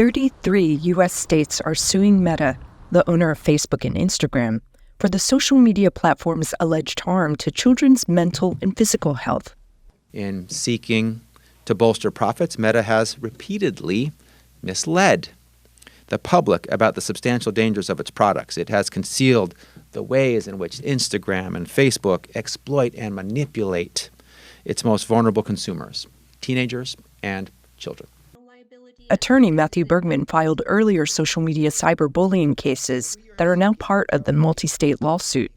33 U.S. states are suing Meta, the owner of Facebook and Instagram, for the social media platform's alleged harm to children's mental and physical health. In seeking to bolster profits, Meta has repeatedly misled the public about the substantial dangers of its products. It has concealed the ways in which Instagram and Facebook exploit and manipulate its most vulnerable consumers, teenagers and children. Attorney Matthew Bergman filed earlier social media cyberbullying cases that are now part of the multi-state lawsuit.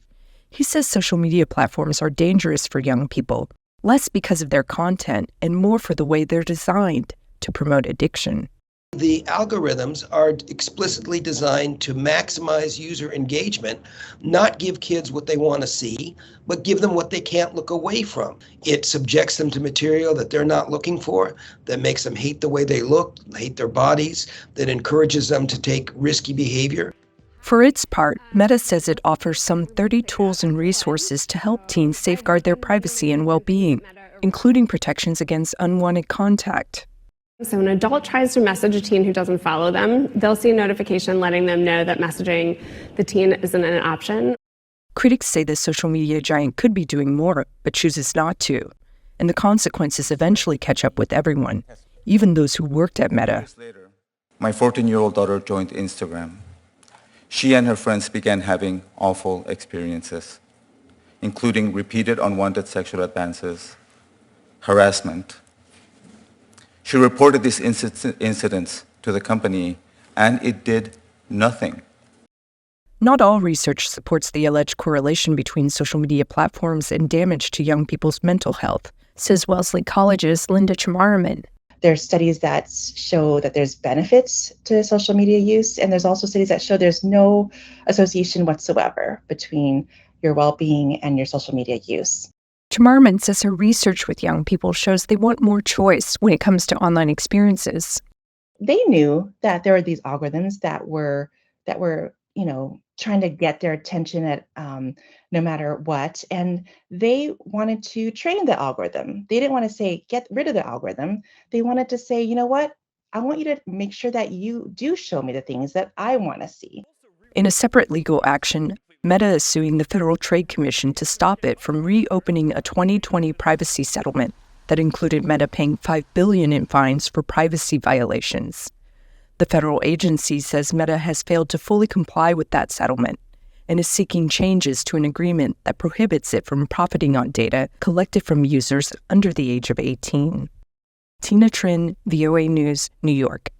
He says social media platforms are dangerous for young people, less because of their content and more for the way they're designed to promote addiction. The algorithms are explicitly designed to maximize user engagement, not give kids what they want to see, but give them what they can't look away from. It subjects them to material that they're not looking for, that makes them hate the way they look, hate their bodies, that encourages them to take risky behavior. For its part, Meta says it offers some 30 tools and resources to help teens safeguard their privacy and well-being, including protections against unwanted contact. So when an adult tries to message a teen who doesn't follow them, they'll see a notification letting them know that messaging the teen isn't an option. Critics say the social media giant could be doing more, but chooses not to. And the consequences eventually catch up with everyone, even those who worked at Meta. My 14-year-old daughter joined Instagram. She and her friends began having awful experiences, including repeated unwanted sexual advances, harassment. She reported these incidents to the company, and it did nothing. Not all research supports the alleged correlation between social media platforms and damage to young people's mental health, says Wellesley College's Linda Chamarman. There's studies that show that there's benefits to social media use, and there's also studies that show there's no association whatsoever between your well-being and your social media use. Chamarman says her research with young people shows they want more choice when it comes to online experiences. They knew that there were these algorithms that were trying to get their attention at no matter what, and they wanted to train the algorithm. They didn't want to say, get rid of the algorithm. They wanted to say, you know what? I want you to make sure that you do show me the things that I want to see. In a separate legal action, Meta is suing the Federal Trade Commission to stop it from reopening a 2020 privacy settlement that included Meta paying $5 billion in fines for privacy violations. The federal agency says Meta has failed to fully comply with that settlement and is seeking changes to an agreement that prohibits it from profiting on data collected from users under the age of 18. Tina Trin, VOA News, New York.